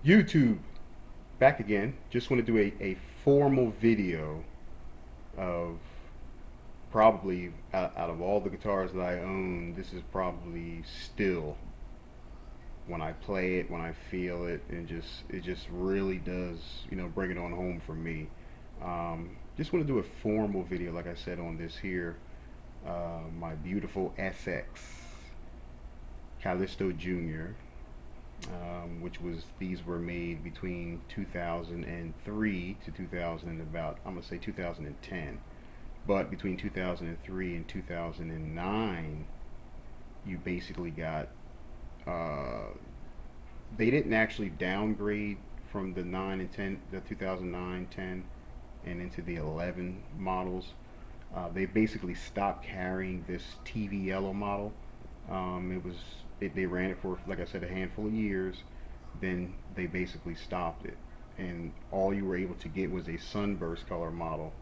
YouTube, back again. Just want to do a formal video of probably out of all the guitars that I own, this is probably still when I play it, when I feel it, and it just really does, bring it on home for me. Just want to do a formal video, like I said, on this here, my beautiful SX Callisto Jr. Which was these were made between 2003 to 2000 and about I'm gonna say 2010, but between 2003 and 2009 you basically got uh, they didn't actually downgrade from the 9 and 10, the 2009 10 and into the 11 models. They basically stopped carrying this TV yellow model. They ran it for, like I said, a handful of years. Then they basically stopped it, and all you were able to get was a sunburst color model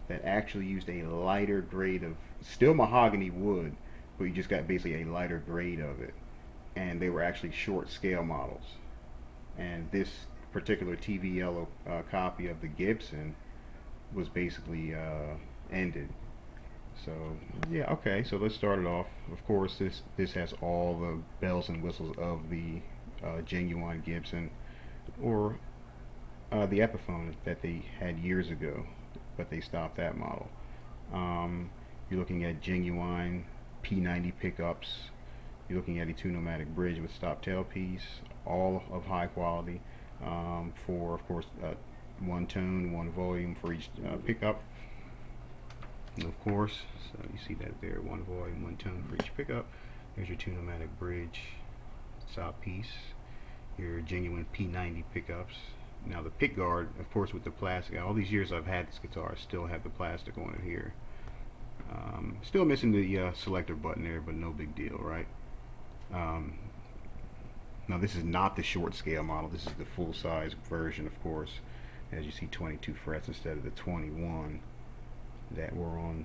that actually used a lighter grade of still mahogany wood, but you just got basically a lighter grade of it. And they were actually short scale models. And this particular TV yellow copy of the Gibson was basically ended. So yeah, okay. So let's start it off. Of course, this has all the bells and whistles of the genuine Gibson, or the Epiphone that they had years ago, but they stopped that model. You're looking at genuine P90 pickups. You're looking at a two-nomadic bridge with stop tailpiece, all of high quality. For of course, one tone, one volume for each pickup. And of course, so you see that there, one volume, one tone for each pickup. There's your two nomadic bridge stop piece, your genuine P90 pickups. Now the pick guard, of course, with the plastic. All these years I've had this guitar, I still have the plastic on it here. Still missing the selector button there, but no big deal, right? Um, Now this is not the short scale model. This is the full size version, of course. As you see, 22 frets instead of the 21 that were on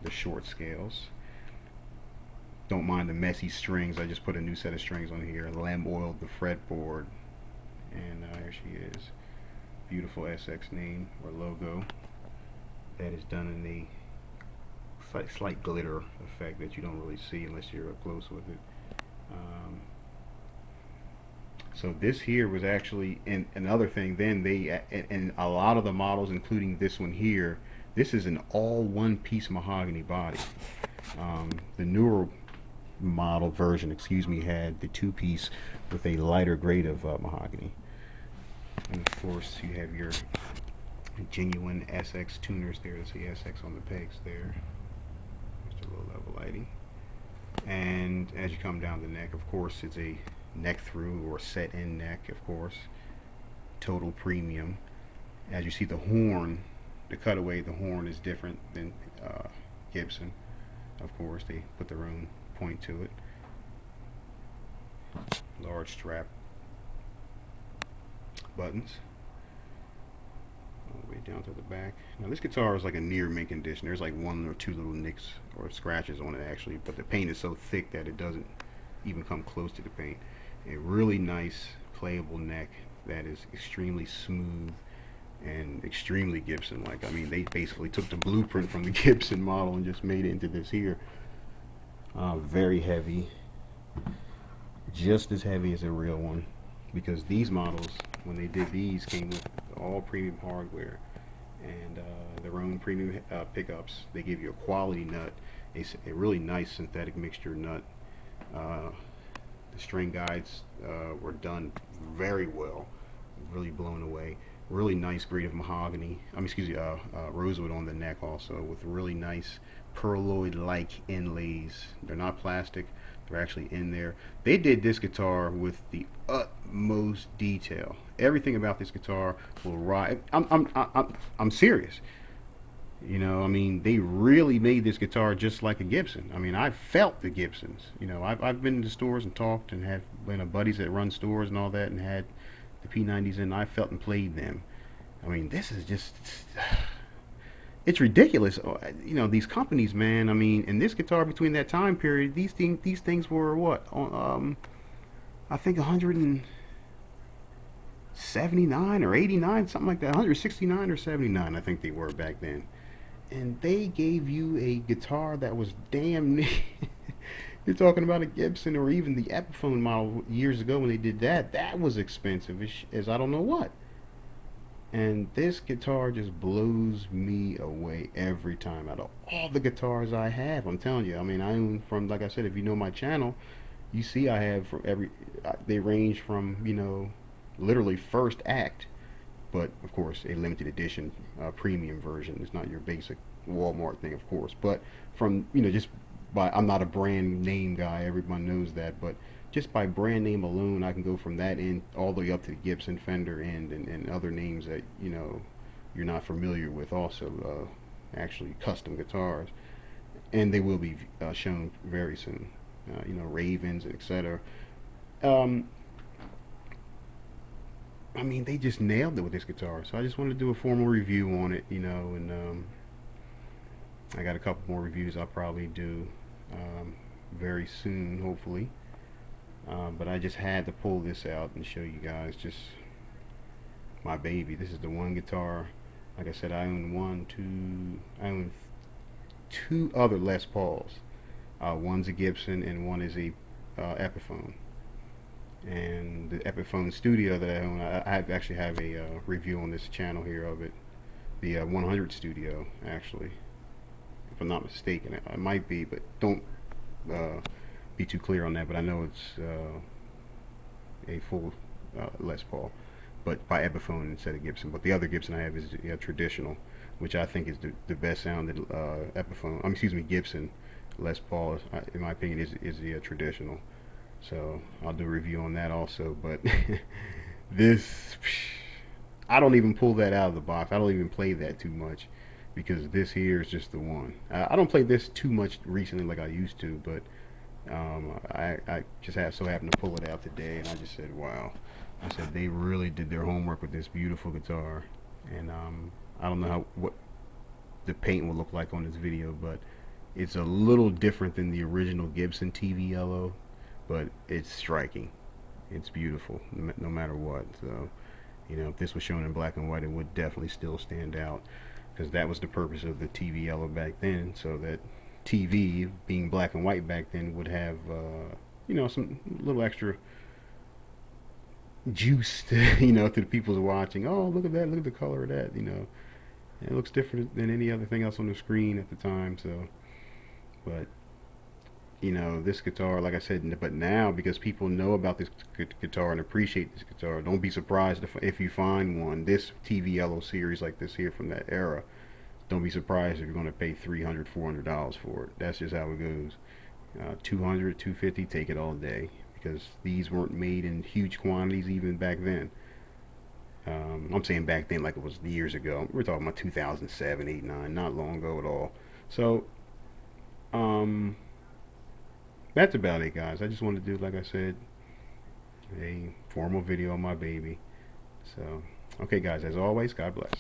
the short scales. Don't mind the messy strings. I just put a new set of strings on here. Lamb oiled the fretboard, and here she is. Beautiful SX name or logo that is done in a slight glitter effect that you don't really see unless you're up close with it. Um, so this here was actually, and another thing, then they, and a lot of the models, including this one here, this is an all one piece mahogany body. The newer model version, excuse me, had the two piece with a lighter grade of mahogany. And of course, you have your genuine SX tuners there. There's the SX on the pegs there. Just a low level lighting. And as you come down the neck, of course, it's a neck through or set in neck, of course. Total premium. As you see, the horn, the cutaway, the horn is different than Gibson. Of course, they put their own point to it. Large strap buttons all the way down to the back. Now this guitar is like a near mint condition. There's like one or two little nicks or scratches on it actually, but the paint is so thick that it doesn't even come close to the paint. A really nice playable neck that is extremely smooth and extremely Gibson like. I mean, they basically took the blueprint from the Gibson model and just made it into this here. Very heavy, just as heavy as a real one, because these models, when they did these, came with all premium hardware and their own premium pickups. They give you a quality nut, a really nice synthetic mixture nut. The string guides were done very well, really blown away. Really nice grade of mahogany. Excuse me, rosewood on the neck also, with really nice pearloid-like inlays. They're not plastic; they're actually in there. They did this guitar with the utmost detail. Everything about this guitar will ride. I'm serious. I mean, they really made this guitar just like a Gibson. I mean, I felt the Gibsons. I've been to stores and talked and have been a buddies that run stores and all that and had the P90s in. I felt and played them. I mean, this is just, it's ridiculous. These companies, man. I mean, and this guitar between that time period, these things were what? I think 100 and $79 or $89, something like that. $169 or $79, I think they were back then. And they gave you a guitar that was damn near. You're talking about a Gibson or even the Epiphone model years ago when they did that. That was expensive as I don't know what. And this guitar just blows me away every time. Out of all the guitars I have, I'm telling you. I mean, I own from, like I said, if you know my channel, you see I have from every. They range from, literally first act, but of course a limited edition premium version. It's not your basic Walmart thing, of course. But from just by, I'm not a brand name guy. Everyone knows that, but just by brand name alone, I can go from that end all the way up to the Gibson Fender end and other names that you're not familiar with. Also, actually custom guitars, and they will be shown very soon. Ravens, etc. I mean, they just nailed it with this guitar. So I just wanted to do a formal review on it, and I got a couple more reviews I'll probably do very soon, hopefully. But I just had to pull this out and show you guys just my baby. This is the one guitar. Like I said, I own two other Les Pauls. One's a Gibson and one is a Epiphone. And the Epiphone Studio that I own, I actually have a review on this channel here of it. The 100 Studio, actually, if I'm not mistaken. It might be, but don't be too clear on that. But I know it's a full Les Paul, but by Epiphone instead of Gibson. But the other Gibson I have is traditional, which I think is the best sounded Epiphone. Excuse me, Gibson Les Paul, in my opinion, is the traditional. So I'll do a review on that also. But this, I don't even pull that out of the box. I don't even play that too much because this here is just the one. I don't play this too much recently like I used to, but I just so happened to pull it out today, and I just said, wow. I said they really did their homework with this beautiful guitar, and I don't know what the paint will look like on this video, but it's a little different than the original Gibson TV yellow, but it's striking. It's beautiful no matter what. So if this was shown in black and white, it would definitely still stand out, because that was the purpose of the TV yellow back then, so that TV being black and white back then would have some little extra juice to, to the people who's watching. Oh, look at that, look at the color of that. It looks different than any other thing else on the screen at the time. So but this guitar, like I said, but now, because people know about this guitar and appreciate this guitar, don't be surprised if you find one, this TV yellow series like this here from that era. Don't be surprised if you're going to pay $300, $400 for it. That's just how it goes. 200, 250, take it all day, because these weren't made in huge quantities even back then. I'm saying back then like it was years ago. We're talking about 2007, 8, 9, not long ago at all. So that's about it, guys. I just wanted to do, like I said, a formal video on my baby. So okay, guys, as always, God bless.